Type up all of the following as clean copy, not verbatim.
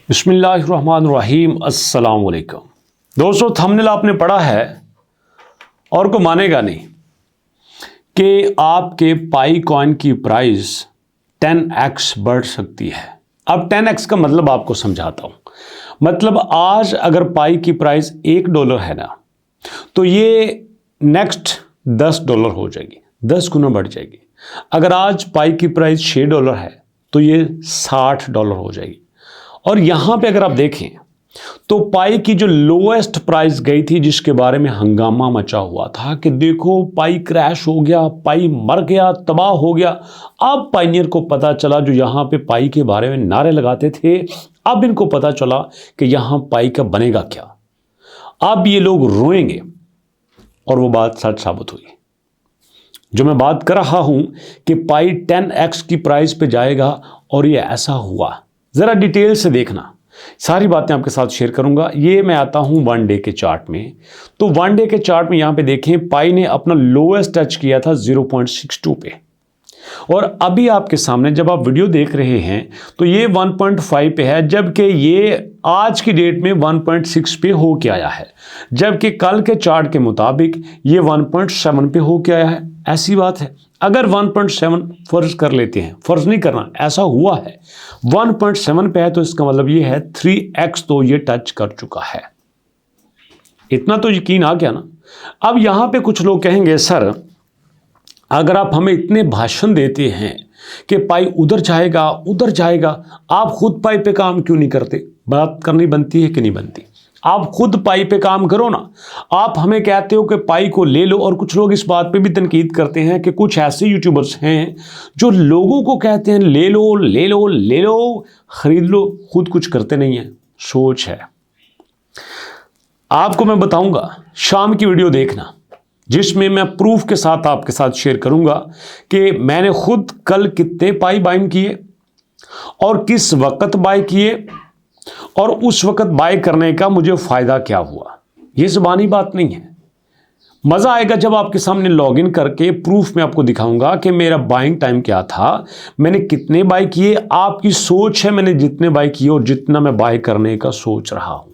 बिस्मिल्लाहिर्रहमानिर्रहीम अस्सलाम वालेकुम। दोस्तों, थंबनेल आपने पढ़ा है और को मानेगा नहीं कि आपके पाई कॉइन की प्राइस 10x बढ़ सकती है। अब 10x का मतलब आपको समझाता हूं। मतलब आज अगर पाई की प्राइस $1 है ना, तो ये नेक्स्ट $10 हो जाएगी, 10 गुना बढ़ जाएगी। अगर आज पाई की प्राइस $6 है तो ये $60 हो जाएगी। और यहां पे अगर आप देखें तो पाई की जो लोएस्ट प्राइस गई थी, जिसके बारे में हंगामा मचा हुआ था कि देखो पाई क्रैश हो गया, पाई मर गया, तबाह हो गया। अब पाइनियर को पता चला, जो यहां पे पाई के बारे में नारे लगाते थे, अब इनको पता चला कि यहां पाई का बनेगा क्या। अब ये लोग रोएंगे और वो बात सच साबित हुई। जो मैं बात कर रहा हूं कि पाई 10x की प्राइस पे जाएगा और ये ऐसा हुआ। जरा डिटेल से देखना, सारी बातें आपके साथ शेयर करूंगा। ये मैं आता हूं 1 डे के चार्ट में। तो 1 डे के चार्ट में यहां पे देखें, पाई ने अपना लोएस्ट टच किया था 0.62 पे, और अभी आपके सामने जब आप वीडियो देख रहे हैं तो ये 1.5 पे है, जबकि ये आज की डेट में 1.6 पे हो के आया है, जबकि कल के चार्ट के मुताबिक ये 1.7 पे हो के आया है। ऐसी बात है, अगर 1.7 फर्ज कर लेते हैं, फर्ज नहीं करना, ऐसा हुआ है 1.7 पे है, तो इसका मतलब ये है 3x तो ये टच कर चुका है। इतना तो यकीन आ गया ना। अब यहां पे कुछ लोग कहेंगे, सर अगर आप हमें इतने भाषण देते हैं कि पाई उधर जाएगा उधर जाएगा, आप खुद पाई पे काम क्यों नहीं करते? बात करनी बनती है कि नहीं बनती? आप खुद पाई पे काम करो ना। आप हमें कहते हो कि पाई को ले लो, और कुछ लोग इस बात पे भी तनकीद करते हैं कि कुछ ऐसे यूट्यूबर्स हैं जो लोगों को कहते हैं ले लो ले लो ले लो, खरीद लो, खुद कुछ करते नहीं है। सोच है। आपको मैं बताऊंगा, शाम की वीडियो देखना, जिसमें मैं प्रूफ के साथ आपके साथ शेयर करूंगा कि मैंने खुद कल कितने पाई बाइंग किए और किस वक्त बाय किए, और उस वक्त बाय करने का मुझे फायदा क्या हुआ। यह जुबानी बात नहीं है। मजा आएगा जब आपके सामने लॉगिन करके प्रूफ में आपको दिखाऊंगा कि मेरा बाइंग टाइम क्या था, मैंने कितने बाय किए। आपकी सोच है मैंने जितने बाय किए और जितना मैं बाय करने का सोच रहा हूं।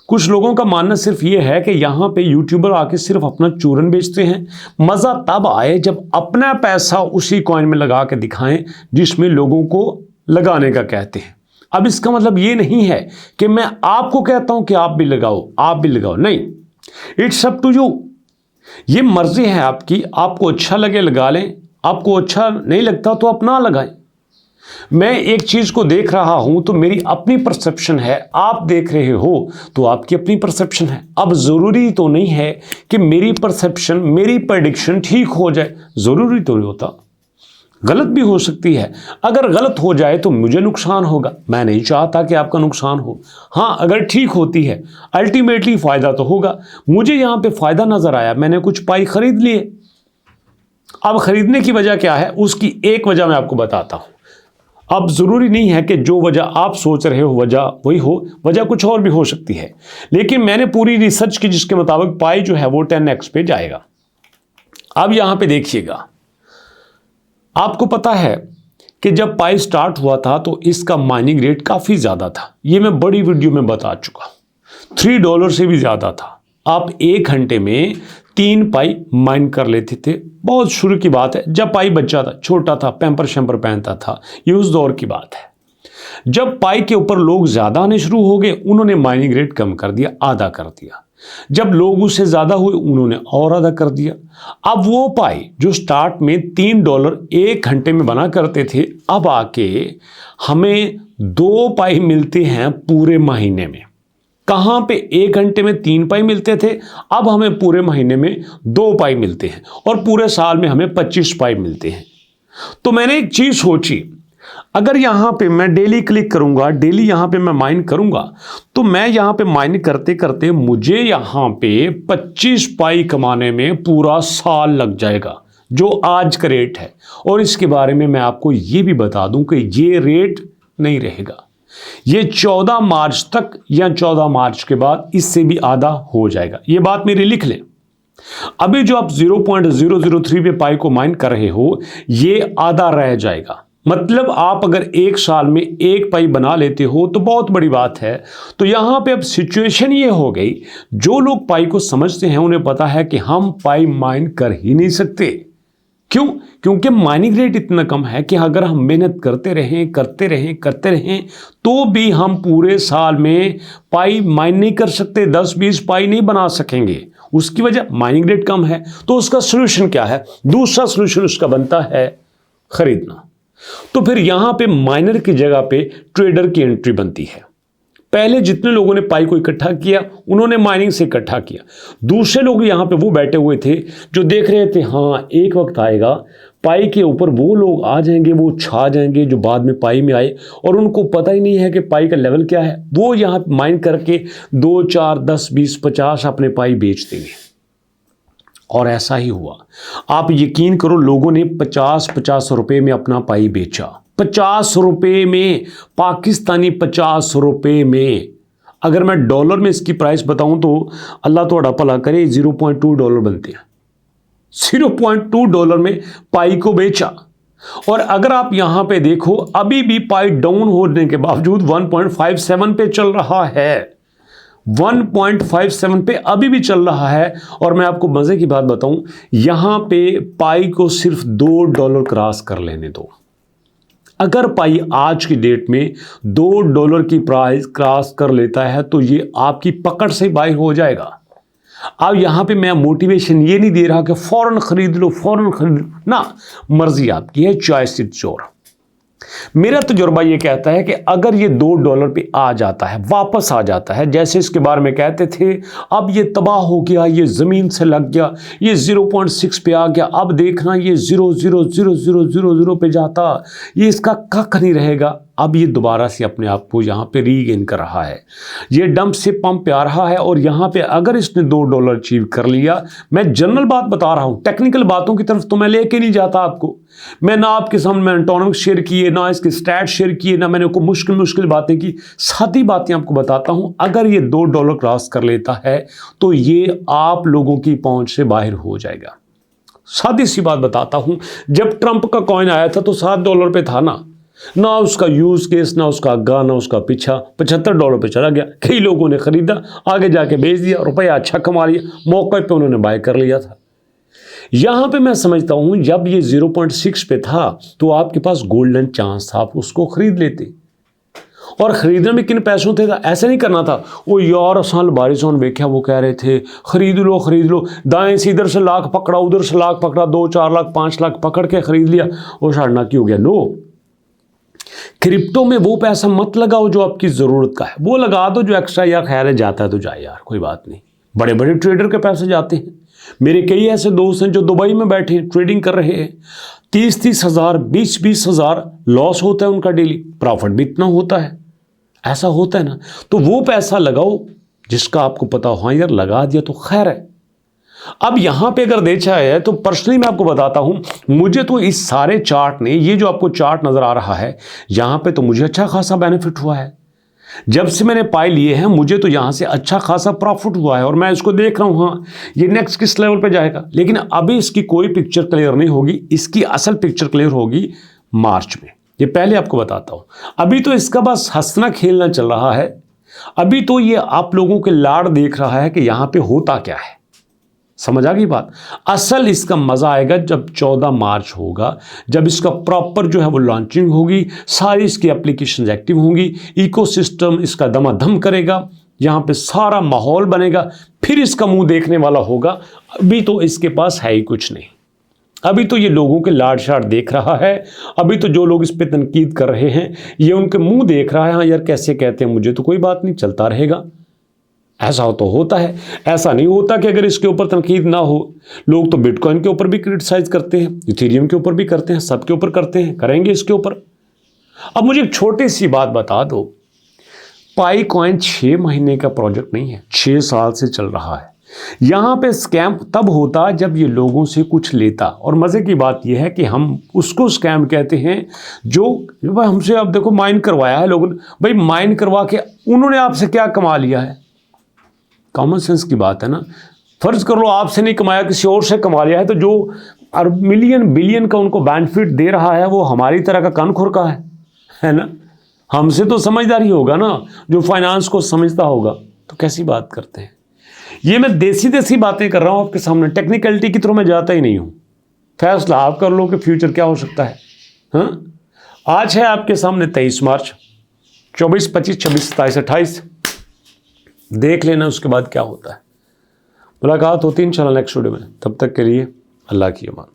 कुछ लोगों का मानना सिर्फ ये है कि यहां पे यूट्यूबर आके सिर्फ अपना चूरन बेचते हैं। मजा तब आए जब अपना पैसा उसी कॉइन में लगा के दिखाएं जिसमें लोगों को लगाने का कहते हैं। अब इसका मतलब ये नहीं है कि मैं आपको कहता हूं कि आप भी लगाओ, आप भी लगाओ, नहीं। It's up to you. ये मर्जी है आपकी। आपको अच्छा लगे लगा लें, आपको अच्छा नहीं लगता तो आप ना लगाएं। मैं एक चीज को देख रहा हूं तो मेरी अपनी परसेप्शन है, आप देख रहे हो तो आपकी अपनी परसेप्शन है। अब जरूरी तो नहीं है कि मेरी परसेप्शन, मेरी प्रेडिक्शन ठीक हो जाए, जरूरी तो नहीं होता, गलत भी हो सकती है। अगर गलत हो जाए तो मुझे नुकसान होगा, मैं नहीं चाहता कि आपका नुकसान हो। हाँ, अगर ठीक होती है अल्टीमेटली फायदा तो होगा। मुझे यहां पे फायदा नजर आया, मैंने कुछ पाई खरीद लिए। अब खरीदने की वजह क्या है, उसकी एक वजह मैं आपको बताता हूं। अब जरूरी नहीं है कि जो वजह आप सोच रहे हो वजह वही हो, वजह कुछ और भी हो सकती है। लेकिन मैंने पूरी रिसर्च की जिसके मुताबिक पाई जो है वो 10x पे जाएगा। अब यहां पे देखिएगा, आपको पता है कि जब पाई स्टार्ट हुआ था तो इसका माइनिंग रेट काफी ज्यादा था। ये मैं बड़ी वीडियो में बता चुका, $3 से भी ज्यादा था। आप 1 घंटे में 3 पाई माइन कर लेते थे। बहुत शुरू की बात है, जब पाई बच्चा था, छोटा था, पैम्पर शैम्पर पहनता था, ये उस दौर की बात है। जब पाई के ऊपर लोग ज्यादा आने शुरू हो गए, उन्होंने माइनिंग रेट कम कर दिया, आधा कर दिया। जब लोग उससे ज्यादा हुए, उन्होंने और आधा कर दिया। अब वो पाई जो स्टार्ट में $3 1 घंटे में बना करते थे, अब आके हमें 2 पाई मिलते हैं पूरे महीने में। कहां पे 1 घंटे में 3 पाई मिलते थे, अब हमें पूरे महीने में 2 पाई मिलते हैं, और पूरे साल में हमें 25 पाई मिलते हैं। तो मैंने एक चीज सोची, अगर यहां पे मैं डेली क्लिक करूंगा, डेली यहां पे मैं माइन करूंगा, तो मैं यहां पे माइन करते करते मुझे यहां पे 25 पाई कमाने में पूरा साल लग जाएगा, जो आज का रेट है। और इसके बारे में मैं आपको ये भी बता दूं कि ये रेट नहीं रहेगा, ये 14 मार्च तक या 14 मार्च के बाद इससे भी आधा हो जाएगा। ये बात मेरी लिख लें। अभी जो आप 0.003 पे पाई को माइन कर रहे हो, ये आधा रह जाएगा। मतलब आप अगर एक साल में एक पाई बना लेते हो तो बहुत बड़ी बात है। तो यहां पे अब सिचुएशन ये हो गई, जो लोग पाई को समझते हैं उन्हें पता है कि हम पाई माइन कर ही नहीं सकते। क्यों? क्योंकि माइनिंग रेट इतना कम है कि अगर हम मेहनत करते रहें तो भी हम पूरे साल में पाई माइन नहीं कर सकते, 10-20 पाई नहीं बना सकेंगे। उसकी वजह माइनिंग रेट कम है। तो उसका सोल्यूशन क्या है? दूसरा सोल्यूशन उसका बनता है खरीदना। तो फिर यहां पे माइनर की जगह पे ट्रेडर की एंट्री बनती है। पहले जितने लोगों ने पाई को इकट्ठा किया उन्होंने माइनिंग से इकट्ठा किया। दूसरे लोग यहां पे वो बैठे हुए थे जो देख रहे थे हाँ एक वक्त आएगा पाई के ऊपर वो लोग आ जाएंगे, वो छा जाएंगे जो बाद में पाई में आए और उनको पता ही नहीं है कि पाई का लेवल क्या है। वो यहां माइन करके 2, 4, 10, 20, 50 अपने पाई बेच देंगे। और ऐसा ही हुआ। आप यकीन करो लोगों ने 50-50 रुपए में अपना पाई बेचा। 50 रुपए में, पाकिस्तानी 50 रुपए में। अगर मैं डॉलर में इसकी प्राइस बताऊं तो अल्लाह तो भला करे, $0.2 बनते हैं। $0.2 में पाई को बेचा। और अगर आप यहां पे देखो अभी भी पाई डाउन होने के बावजूद 1.57 पे चल रहा है। 1.57 पे अभी भी चल रहा है। और मैं आपको मजे की बात बताऊं, यहां पे पाई को सिर्फ $2 क्रॉस कर लेने दो। अगर पाई आज की डेट में $2 की प्राइस क्रॉस कर लेता है तो ये आपकी पकड़ से बाहर हो जाएगा। अब यहां पे मैं मोटिवेशन ये नहीं दे रहा कि फौरन खरीद लो, फौरन खरीद लो ना, मर्जी आपकी है, चॉइस इज योर। मेरा तजुर्बा ये कहता है कि अगर ये $2 पे आ जाता है, वापस आ जाता है, जैसे इसके बारे में कहते थे अब ये तबाह हो गया, ये ज़मीन से लग गया, ये 0.6 पे आ गया, अब देखना ये 0.00000 पे जाता, ये इसका कख नहीं रहेगा। अब ये दोबारा से अपने आप को यहाँ पे रीगेन कर रहा है, ये डंप से पंप पे आ रहा है। और यहाँ पे अगर इसने $2 अचीव कर लिया, मैं जनरल बात बता रहा हूँ, टेक्निकल बातों की तरफ तो मैं लेके नहीं जाता आपको। मैं ना आपके सामने मैं एंटोनिम्स शेयर किए, ना इसके स्टैट शेयर किए, ना मैंने को मुश्किल बातें की, सादी बातें आपको बताता हूँ। अगर ये $2 क्रॉस कर लेता है तो ये आप लोगों की पहुंच से बाहर हो जाएगा। सादी सी बात बताता हूँ, जब ट्रंप का कॉइन आया था तो $7 पे था ना उसका यूज केस, ना उसका आगा, ना उसका पीछा, $75 पे चला गया। कई लोगों ने खरीदा, आगे जाके बेच दिया, रुपया अच्छा कमा लिया, मौके पे उन्होंने बाय कर लिया था। यहां पे मैं समझता हूं जब ये 0.6 पे था तो आपके पास गोल्डन चांस था, आप उसको खरीद लेते। और खरीदने में किन पैसों थे? ऐसे नहीं करना था वो यार साल बारिश देखा, वो कह रहे थे खरीद लो, दाएं से इधर से लाख पकड़ा, उधर से लाख पकड़ा, 2, 4 लाख, 5 लाख पकड़ के खरीद लिया, वो साढ़ना की हो गया। नो, क्रिप्टो में वो पैसा मत लगाओ जो आपकी जरूरत का है, वो लगा दो जो एक्स्ट्रा यार खैर है, जाता है तो जाए यार, कोई बात नहीं। बड़े बड़े ट्रेडर के पैसे जाते हैं। मेरे कई ऐसे दोस्त हैं जो दुबई में बैठे हैं, ट्रेडिंग कर रहे हैं, 30-30 हज़ार, 20-20 हज़ार लॉस होता है उनका डेली, प्रॉफिट भी इतना होता है। ऐसा होता है ना, तो वो पैसा लगाओ जिसका आपको पता हो हाँ यार लगा दिया तो खैर है। अब यहां पे अगर देखा है तो पर्सनली मैं आपको बताता हूं, मुझे तो इस सारे चार्ट ने, ये जो आपको चार्ट नजर आ रहा है यहां पे, तो मुझे अच्छा खासा बेनिफिट हुआ है। जब से मैंने पाई लिए हैं मुझे तो यहां से अच्छा खासा प्रॉफिट हुआ है और मैं इसको देख रहा हूं हाँ ये नेक्स्ट किस लेवल पे जाएगा। लेकिन अभी इसकी कोई पिक्चर क्लियर नहीं होगी, इसकी असल पिक्चर क्लियर होगी मार्च में, ये पहले आपको बताता हूं। अभी तो इसका बस हंसना खेलना चल रहा है। अभी तो ये आप लोगों के लाड़ देख रहा है कि यहां पे होता क्या है। समझ आ गई बात? असल इसका मजा आएगा जब 14 मार्च होगा, जब इसका प्रॉपर जो है वो लॉन्चिंग होगी, सारी इसकी एप्लीकेशंस एक्टिव होंगी, इकोसिस्टम इसका दमादम करेगा, यहां पे सारा माहौल बनेगा, फिर इसका मुंह देखने वाला होगा। अभी तो इसके पास है ही कुछ नहीं। अभी तो ये लोगों के लाड़ शाड़ देख रहा है। अभी तो जो लोग इस पे तनकीद कर रहे हैं ये उनके मुंह देख रहा है, हाँ यार कैसे कहते हैं, मुझे तो कोई बात नहीं, चलता रहेगा। ऐसा हो तो होता है, ऐसा नहीं होता कि अगर इसके ऊपर तनकीद ना हो। लोग तो बिटकॉइन के ऊपर भी क्रिटिसाइज करते हैं, इथेरियम के ऊपर भी करते हैं, सबके ऊपर करते हैं, करेंगे इसके ऊपर। अब मुझे एक छोटी सी बात बता दो, पाई कॉइन 6 महीने का प्रोजेक्ट नहीं है, 6 साल से चल रहा है। यहां पे स्कैम तब होता जब ये लोगों से कुछ लेता। और मजे की बात यह है कि हम उसको स्कैम कहते हैं जो भाई हमसे, अब देखो माइन करवाया है लोगों ने, भाई माइन करवा के उन्होंने आपसे क्या कमा लिया है? कॉमन सेंस की बात है ना। फर्ज कर लो आपसे नहीं कमाया, किसी और से कमा लिया है, तो जो और मिलियन बिलियन का उनको बेनिफिट दे रहा है, वो हमारी तरह का कानखुर का है ना। हमसे तो समझदार ही होगा ना, जो फाइनेंस को समझता होगा। तो कैसी बात करते हैं। ये मैं देसी देसी बातें कर रहा हूं आपके सामने, टेक्निकलिटी की तरफ मैं जाता ही नहीं हूं। फैसला आप कर लो कि फ्यूचर क्या हो सकता है। हाँ, आज है आपके सामने 23 मार्च, 24, 25, 26, 27, 28 देख लेना, उसके बाद क्या होता है। मुलाकात होती है इंशाल्लाह नेक्स्ट वीडियो में। तब तक के लिए अल्लाह की अमान।